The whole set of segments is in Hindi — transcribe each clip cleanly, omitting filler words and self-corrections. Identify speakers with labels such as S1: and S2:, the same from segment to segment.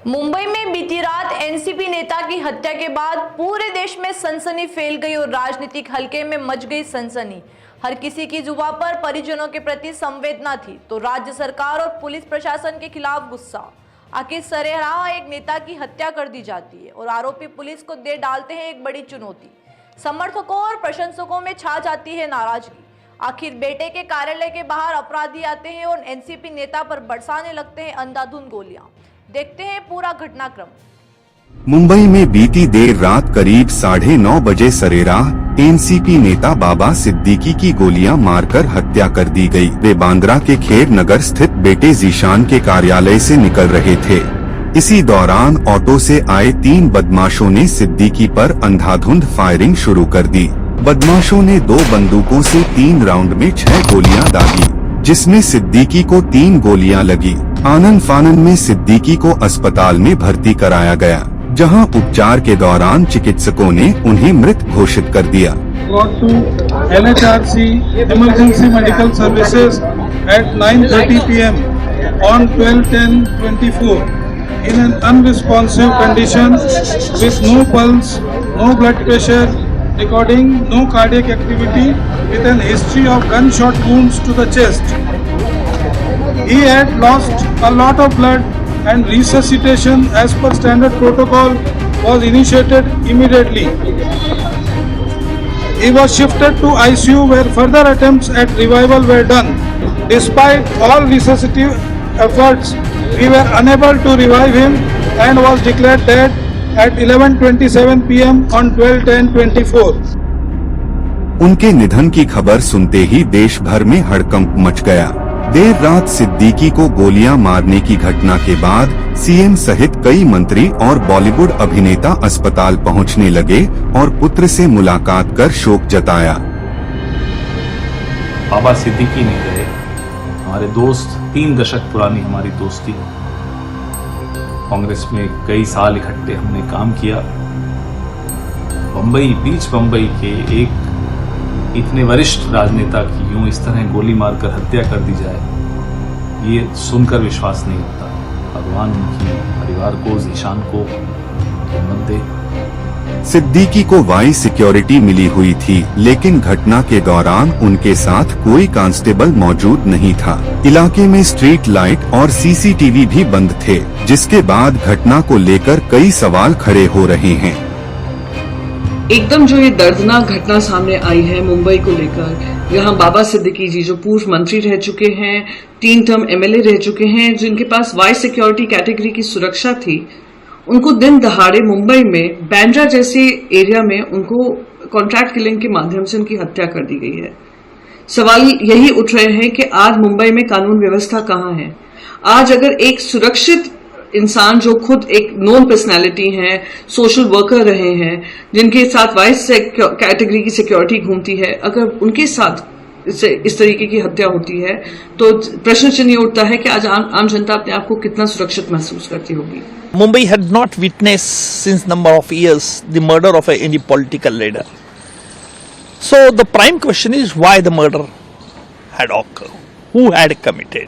S1: मुंबई में बीती रात एनसीपी नेता की हत्या के बाद पूरे देश में सनसनी फैल गई और राजनीतिक हलके में मच गई सनसनी। हर किसी की जुबान पर परिजनों के प्रति संवेदना थी तो राज्य सरकार और पुलिस प्रशासन के खिलाफ गुस्सा। आखिर सरेराह एक नेता की हत्या कर दी जाती है और आरोपी पुलिस को दे डालते हैं एक बड़ी चुनौती। समर्थकों और प्रशंसकों में छा जाती है नाराजगी। आखिर बेटे के कार्यालय के बाहर अपराधी आते हैं और एनसीपी नेता पर बरसाने लगते हैं अंधाधुंध गोलियां। देखते हैं पूरा घटनाक्रम।
S2: मुंबई में बीती देर रात करीब 9:30 बजे सरेराह एनसीपी नेता बाबा सिद्दीकी की गोलियां मारकर हत्या कर दी गई। वे बांद्रा के खेर नगर स्थित बेटे जीशान के कार्यालय से निकल रहे थे। इसी दौरान ऑटो से आए 3 बदमाशों ने सिद्दीकी पर अंधाधुंध फायरिंग शुरू कर दी। बदमाशों ने 2 बंदूकों से 3 राउंड में 6 गोलियां दागी, जिसमें सिद्दीकी को 3 गोलियां लगी। आनन फानन में सिद्दीकी को अस्पताल में भर्ती कराया गया, जहां उपचार के दौरान चिकित्सकों ने उन्हें मृत घोषित कर दिया।
S3: Got to NHRC Emergency Medical Services at 9:30 p.m. on 12/10/24 in an unresponsive condition with no pulse, no blood pressure, recording no cardiac activity, with an history of gunshot wounds to the chest. He had lost a lot of blood and resuscitation as per standard protocol was initiated immediately. He was shifted to ICU where further attempts at revival were done. Despite all resuscitative efforts, we were unable to revive him and was declared dead at 11:27 p.m. on 12/10/24.
S2: उनके निधन की खबर सुनते ही देश भर में हड़कंप मच गया। देर रात सिद्दीकी को गोलियां मारने की घटना के बाद सीएम सहित कई मंत्री और बॉलीवुड अभिनेता अस्पताल पहुंचने लगे और पुत्र से मुलाकात कर शोक जताया।
S4: बाबा सिद्दीकी नहीं रहे, हमारे दोस्त, 3 दशक पुरानी हमारी दोस्ती। कांग्रेस में कई साल इकट्ठे हमने काम किया। बीच बम्बई के एक इतने वरिष्ठ राजनेता की यूं इस तरह गोली मारकर हत्या कर दी जाए, ये सुनकर विश्वास नहीं होता। भगवान उनकी परिवार को, जीशान को हिम्मत दे।
S2: सिद्दीकी को वाई सिक्योरिटी मिली हुई थी, लेकिन घटना के दौरान उनके साथ कोई कांस्टेबल मौजूद नहीं था। इलाके में स्ट्रीट लाइट और सीसीटीवी भी बंद थे, जिसके बाद घटना को लेकर कई सवाल खड़े हो रहे हैं।
S5: एकदम जो ये दर्दनाक घटना सामने आई है मुंबई को लेकर, यहाँ बाबा सिद्दीकी जी जो पूर्व मंत्री रह चुके हैं, 3 टर्म एमएलए रह चुके हैं, जिनके पास वाई सिक्योरिटी कैटेगरी की सुरक्षा थी, उनको दिन दहाड़े मुंबई में बांद्रा जैसे एरिया में उनको कॉन्ट्रैक्ट किलिंग के माध्यम से उनकी हत्या कर दी गई है। सवाल यही उठ रहे हैं कि आज मुंबई में कानून व्यवस्था कहाँ है। आज अगर एक सुरक्षित इंसान जो खुद एक नोन पर्सनैलिटी हैं, सोशल वर्कर रहे हैं, जिनके साथ वाइस कैटेगरी की सिक्योरिटी घूमती है, अगर उनके साथ इस तरीके की हत्या होती है तो प्रश्न चिन्ह उठता है कि आज आम जनता अपने आप को कितना सुरक्षित महसूस करती होगी।
S6: Mumbai had not witnessed since number of years the murder of any political leader. So the prime question is why the murder had occurred, who had committed.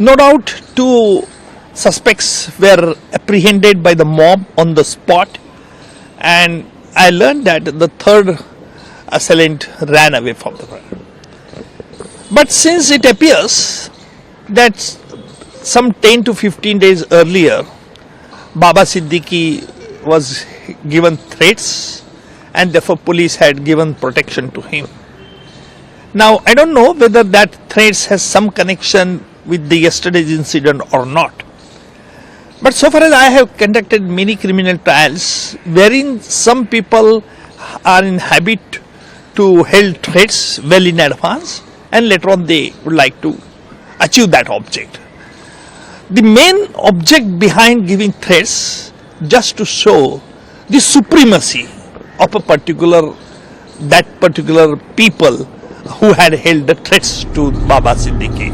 S6: No doubt 2 suspects were apprehended by the mob on the spot, and I learned that the 3rd assailant ran away from the crime. But since it appears that some 10 to 15 days earlier, Baba Siddiki was given threats and therefore police had given protection to him. Now I don't know whether that threats has some connection with the yesterday's incident or not. But so far as I have conducted many criminal trials wherein some people are in habit to hold threats well in advance and later on they would like to achieve that object. The main object behind giving threats just to show the supremacy of a particular people who had held the threats to Baba Siddiki.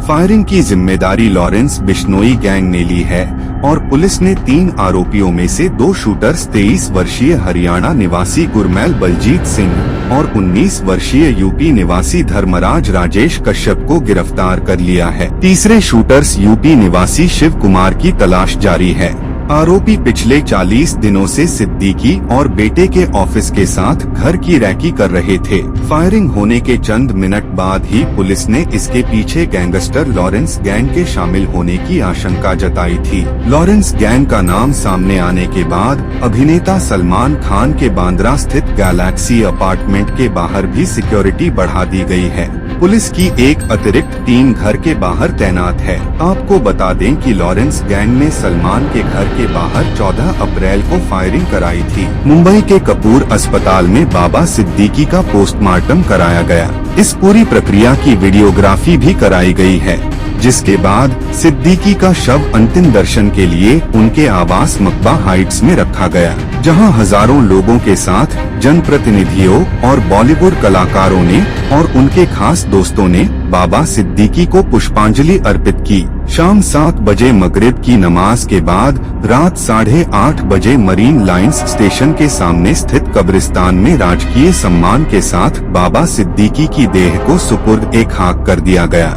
S2: Firing की जिम्मेदारी लॉरेंस बिश्नोई गैंग ने ली है और पुलिस ने 3 आरोपियों में से 2 शूटर्स 23 वर्षीय हरियाणा निवासी गुरमैल बलजीत सिंह और 19 वर्षीय यूपी निवासी धर्मराज राजेश कश्यप को गिरफ्तार कर लिया है। तीसरे शूटर्स यूपी निवासी शिव कुमार की तलाश जारी है। आरोपी पिछले 40 दिनों से सिद्दीकी और बेटे के ऑफिस के साथ घर की रैकी कर रहे थे। फायरिंग होने के चंद मिनट बाद ही पुलिस ने इसके पीछे गैंगस्टर लॉरेंस गैंग के शामिल होने की आशंका जताई थी। लॉरेंस गैंग का नाम सामने आने के बाद अभिनेता सलमान खान के बांद्रा स्थित गैलेक्सी अपार्टमेंट के बाहर भी सिक्योरिटी बढ़ा दी गई है। पुलिस की एक अतिरिक्त टीम घर के बाहर तैनात है। आपको बता दें कि लॉरेंस गैंग ने सलमान के घर के बाहर 14 अप्रैल को फायरिंग कराई थी। मुंबई के कपूर अस्पताल में बाबा सिद्दीकी का पोस्टमार्टम कराया गया। इस पूरी प्रक्रिया की वीडियोग्राफी भी कराई गई है, जिसके बाद सिद्दीकी का शव अंतिम दर्शन के लिए उनके आवास मकबा हाइट्स में रखा गया, जहां हजारों लोगों के साथ जनप्रतिनिधियों और बॉलीवुड कलाकारों ने और उनके खास दोस्तों ने बाबा सिद्दीकी को पुष्पांजलि अर्पित की। शाम 7 बजे मगरिब की नमाज के बाद रात 8:30 बजे मरीन लाइन्स स्टेशन के सामने स्थित कब्रिस्तान में राजकीय सम्मान के साथ बाबा सिद्दीकी की देह को सुपुर्द खाक कर दिया गया।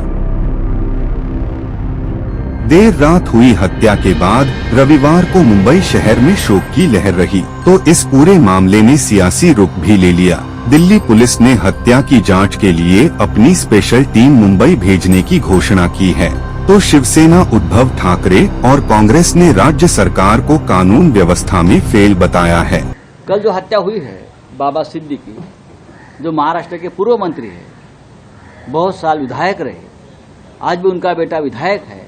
S2: देर रात हुई हत्या के बाद रविवार को मुंबई शहर में शोक की लहर रही, तो इस पूरे मामले ने सियासी रुख भी ले लिया। दिल्ली पुलिस ने हत्या की जांच के लिए अपनी स्पेशल टीम मुंबई भेजने की घोषणा की है, तो शिवसेना उद्धव ठाकरे और कांग्रेस ने राज्य सरकार को कानून व्यवस्था में फेल बताया है।
S7: कल जो हत्या हुई है बाबा सिद्दीकी, जो महाराष्ट्र के पूर्व मंत्री है, बहुत साल विधायक रहे, आज भी उनका बेटा विधायक है,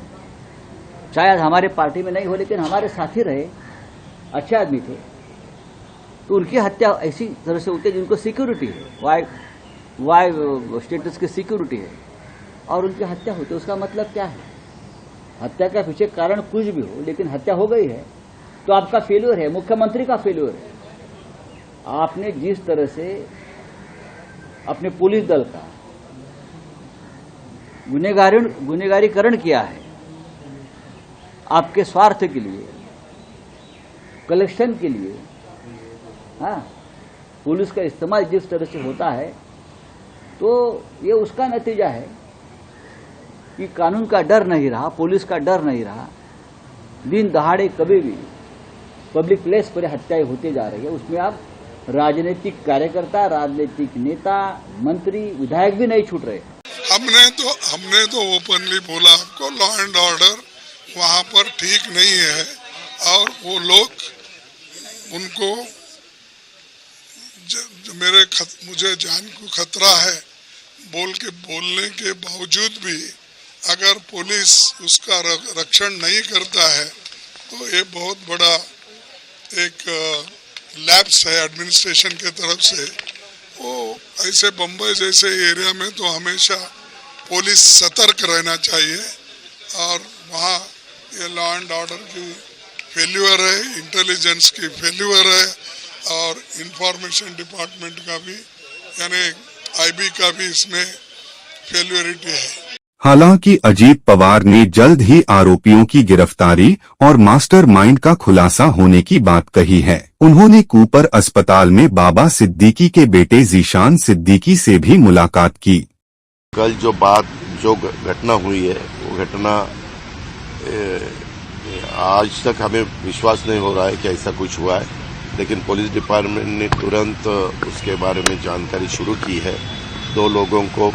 S7: शायद हमारे पार्टी में नहीं हो लेकिन हमारे साथी रहे, अच्छे आदमी थे, तो उनकी हत्या ऐसी तरह से होती है जिनको सिक्योरिटी है, वाई स्टेटस की सिक्योरिटी है, और उनकी हत्या होती है। उसका मतलब क्या है? हत्या का पीछे कारण कुछ भी हो, लेकिन हत्या हो गई है तो आपका फेल्योर है, मुख्यमंत्री का फेल्योर है। आपने जिस तरह से अपने पुलिस दल का गुनहगारीकरण किया है आपके स्वार्थ के लिए, कलेक्शन के लिए, हाँ, पुलिस का इस्तेमाल जिस तरह से होता है, तो ये उसका नतीजा है कि कानून का डर नहीं रहा, पुलिस का डर नहीं रहा। दिन दहाड़े कभी भी पब्लिक प्लेस पर हत्याएं होती जा रही है। उसमें आप राजनीतिक कार्यकर्ता, राजनीतिक नेता, मंत्री, विधायक भी नहीं छूट रहे।
S8: हमने तो ओपनली बोला आपको, लॉ एंड ऑर्डर वहाँ पर ठीक नहीं है, और वो लोग उनको मुझे जान को खतरा है बोलने के बावजूद भी अगर पुलिस उसका रक्षण नहीं करता है, तो ये बहुत बड़ा एक लैप्स है एडमिनिस्ट्रेशन के तरफ से। वो ऐसे बम्बई जैसे एरिया में तो हमेशा पुलिस सतर्क रहना चाहिए, और वहाँ ये लॉ एंड ऑर्डर की फेल्यूर है, इंटेलिजेंस की फेल्यूर है, और इंफॉर्मेशन डिपार्टमेंट का भी, यानी आईबी का भी इसमें फेल्यूरिटी है।
S2: हालांकि अजीत पवार ने जल्द ही आरोपियों की गिरफ्तारी और मास्टरमाइंड का खुलासा होने की बात कही है। उन्होंने कूपर अस्पताल में बाबा सिद्दीकी के बेटे जीशान सिद्दीकी से भी मुलाकात की।
S9: कल जो घटना हुई है, वो घटना आज तक हमें विश्वास नहीं हो रहा है कि ऐसा कुछ हुआ है, लेकिन पुलिस डिपार्टमेंट ने तुरंत उसके बारे में जानकारी शुरू की है। 2 लोगों को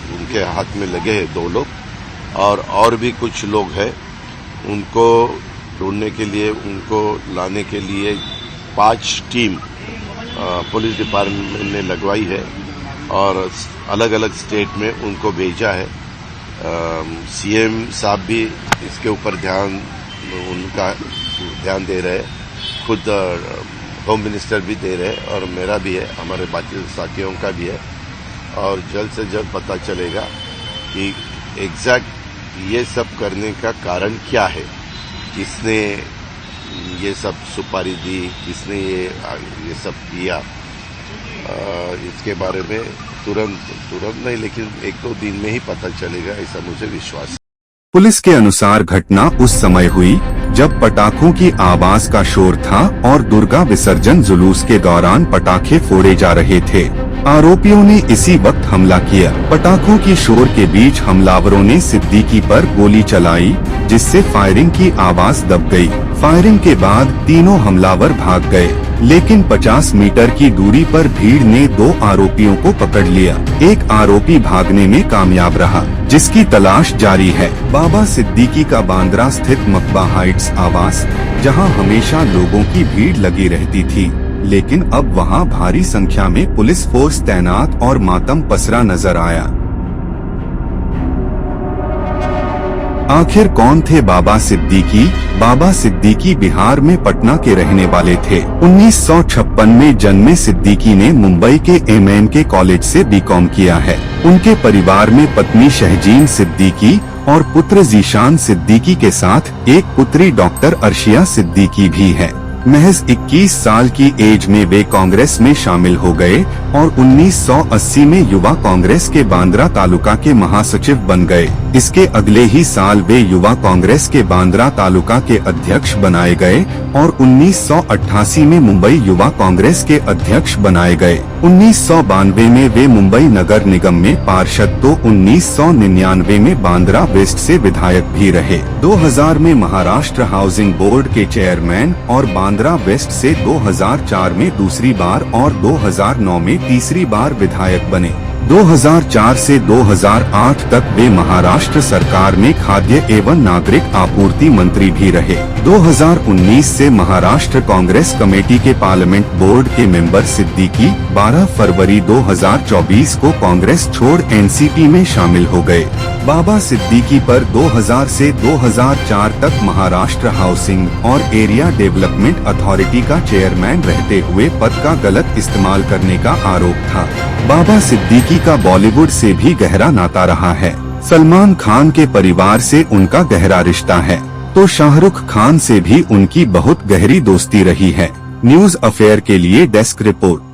S9: उनके हाथ में लगे हैं, 2 लोग, और भी कुछ लोग हैं। उनको ढूंढने के लिए, उनको लाने के लिए 5 टीम पुलिस डिपार्टमेंट ने लगवाई है, और अलग अलग स्टेट में उनको भेजा है। सीएम साहब भी इसके ऊपर उनका ध्यान दे रहे हैं, खुद होम मिनिस्टर भी दे रहे हैं, और मेरा भी है, हमारे बाकी साथियों का भी है, और जल्द से जल्द पता चलेगा कि एग्जैक्ट ये सब करने का कारण क्या है, किसने ये सब सुपारी दी, किसने ये सब किया, इसके बारे में तुरंत नहीं, लेकिन 1-2 दिन में ही पता चलेगा, ऐसा मुझे विश्वास है।
S2: पुलिस के अनुसार घटना उस समय हुई जब पटाखों की आवाज का शोर था और दुर्गा विसर्जन जुलूस के दौरान पटाखे फोड़े जा रहे थे। आरोपियों ने इसी वक्त हमला किया। पटाखों की शोर के बीच हमलावरों ने सिद्दीकी पर गोली चलाई, जिससे फायरिंग की आवाज दब गई। फायरिंग के बाद तीनों हमलावर भाग गए, लेकिन 50 मीटर की दूरी पर भीड़ ने 2 आरोपियों को पकड़ लिया। एक आरोपी भागने में कामयाब रहा, जिसकी तलाश जारी है। बाबा सिद्दीकी का बांद्रा स्थित मकबा हाइट्स आवास, जहां हमेशा लोगों की भीड़ लगी रहती थी, लेकिन अब वहां भारी संख्या में पुलिस फोर्स तैनात और मातम पसरा नजर आया। आखिर कौन थे बाबा सिद्दीकी? बाबा सिद्दीकी बिहार में पटना के रहने वाले थे। 1956 में जन्मे सिद्दीकी ने मुंबई के MNK कॉलेज से B.Com किया है। उनके परिवार में पत्नी शहजीन सिद्दीकी और पुत्र जीशान सिद्दीकी के साथ एक पुत्री डॉक्टर अर्शिया सिद्दीकी भी है। महज 21 साल की एज में वे कांग्रेस में शामिल हो गए और 1980 में युवा कांग्रेस के बांद्रा तालुका के महासचिव बन गए। इसके अगले ही साल वे युवा कांग्रेस के बांद्रा तालुका के अध्यक्ष बनाए गए और 1988 में मुंबई युवा कांग्रेस के अध्यक्ष बनाए गए। 1992 में वे मुंबई नगर निगम में पार्षद, तो 1999 में बांद्रा वेस्ट से विधायक भी रहे। 2000 में महाराष्ट्र हाउसिंग बोर्ड के चेयरमैन और बांद्रा वेस्ट से 2004 में दूसरी बार और 2009 में तीसरी बार विधायक बने। 2004 से 2008 तक वे महाराष्ट्र सरकार में खाद्य एवं नागरिक आपूर्ति मंत्री भी रहे। 2019 से महाराष्ट्र कांग्रेस कमेटी के पार्लियामेंट बोर्ड के मेंबर सिद्दीकी 12 फरवरी 2024 को कांग्रेस छोड़ NCP में शामिल हो गए। बाबा सिद्दीकी पर 2000 से 2004 तक महाराष्ट्र हाउसिंग और एरिया डेवलपमेंट अथॉरिटी का चेयरमैन रहते हुए पद का गलत इस्तेमाल करने का आरोप था। बाबा सिद्दीकी का बॉलीवुड से भी गहरा नाता रहा है। सलमान खान के परिवार से उनका गहरा रिश्ता है, तो शाहरुख खान से भी उनकी बहुत गहरी दोस्ती रही है। न्यूज अफेयर के लिए डेस्क रिपोर्ट।